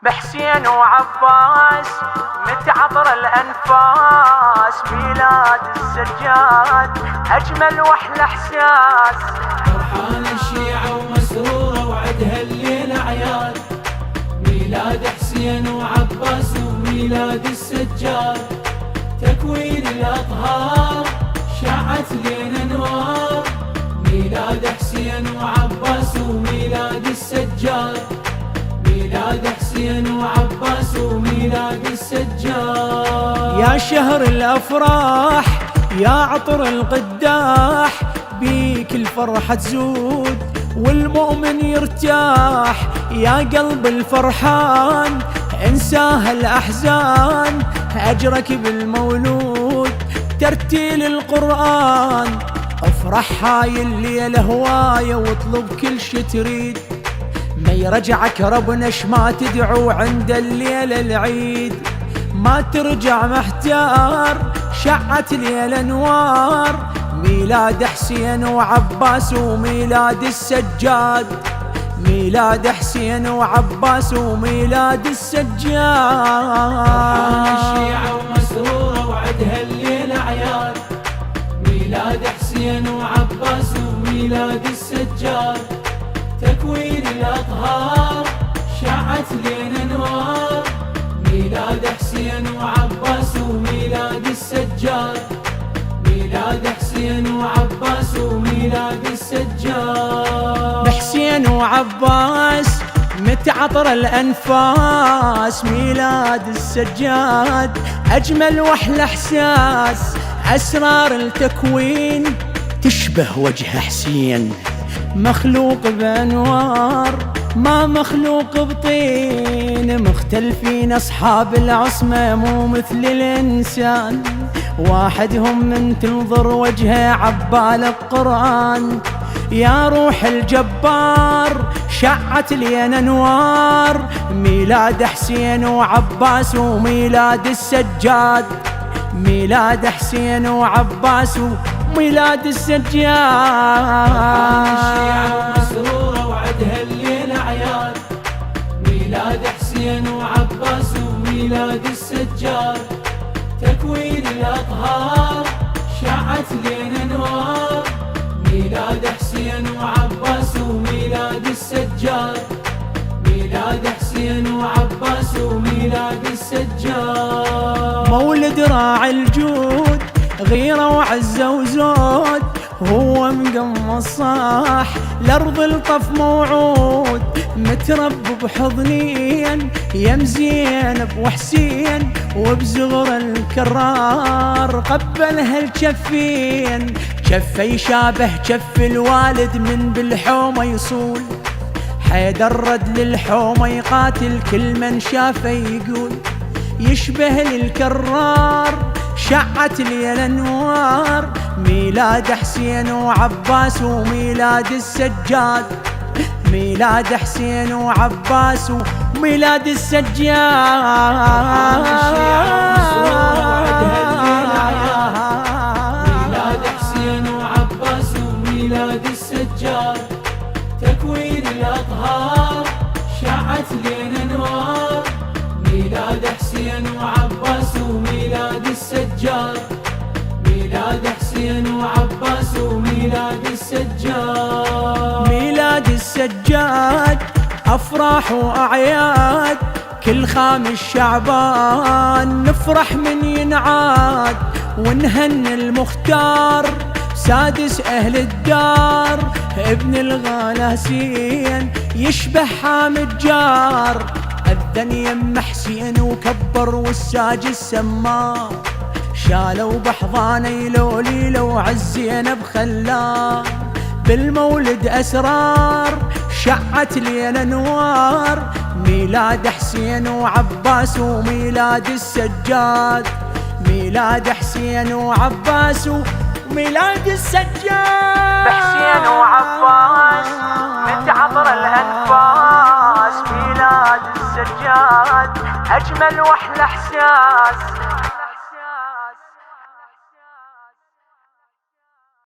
بحسين وعباس متعطر الأنفاس، ميلاد السجاد أجمل وأحلى إحساس. فرحان الشيعة ومسرورة وعدها الليلة أعياد، ميلاد حسين وعباس وميلاد السجاد. تكوين الأطهار شاعت لنا أنوار، ميلاد حسين وعباس وميلاد السجاد. ميلاد حسين وعباس وميلاد السجاد. يا شهر الأفراح يا عطر القداح، بيك الفرحة تزود والمؤمن يرتاح. يا قلب الفرحان انساها الأحزان، أجرك بالمولود ترتيل القرآن. افرح هاي الليلة هواية واطلب كل شي تريد، ما يرجعك ربنا شما تدعو عند الليلة العيد. ما ترجع محتار شعت ليلة انوار، ميلاد حسين وعباس وميلاد السجاد. ميلاد حسين وعباس وميلاد السجاد. فرحان الشيعة ومسرورة وعدها الليلة أعياد، ميلاد حسين وعباس وميلاد السجاد. تكوين الأطهار شاعت لنا أنوار، ميلاد حسين وعباس وميلاد السجاد. ميلاد حسين وعباس وميلاد السجاد. بحسين وعباس متعطر الأنفاس، ميلاد السجاد أجمل وأحلى إحساس. أسرار التكوين تشبه وجه حسين، مخلوق بأنوار ما مخلوق بطين. مختلفين أصحاب العصمة مو مثل الإنسان، واحدهم من تنظر وجهه عبال القرآن. يا روح الجبار شعت لينا انوار، ميلاد حسين وعباس وميلاد السجاد. ميلاد حسين وعباس وميلاد السجاد. الشيعة ومسرورة وعدها الليلة أعياد، ميلاد حسين وعباس وميلاد السجاد. تكوين الأطهار شاعت لنا أنوار، ميلاد حسين وعباس وميلاد السجاد. ميلاد حسين وعباس وميلاد السجاد. مولد راعي الجود غيرة وعزة وزود، هو مقمص صاح لأرض الطف موعود. متربى بحضنين يم زينب وحسين، وبزغر الكرار قبلها الجفين. جفه يشابه جف الوالد من بالحومة يصول، حيدر رد للحومة يقاتل كل من شافه يقول. يشبه للكرار شعت ليلة انوار، ميلاد حسين وعباس وميلاد السجاد. ميلاد حسين وعباس وميلاد السجاد. ميلاد حسين وعباس وميلاد السجاد. تكوين الأطهار شاعت لنا أنوار، ميلاد حسين وعباس وميلاد السجاد. ميلاد حسين وعباس وميلاد السجاد. ميلاد السجاد أفراح وأعياد، كل خامس شعبان نفرح من ينعاد. ونهن المختار سادس أهل الدار، ابن الغلاسين يشبه حامد جار. أذن يم حسين وكبر والساج السمار، شالوا بحضانه يلوليلو عالزينب خلاه. بالمولد أسرار شعت لينا انوار، ميلاد حسين وعباس وميلاد السجاد. ميلاد حسين وعباس وميلاد السجاد. بحسين وعباس متعطر الأنفاس، ميلاد السجاد أجمل وأحلى إحساس.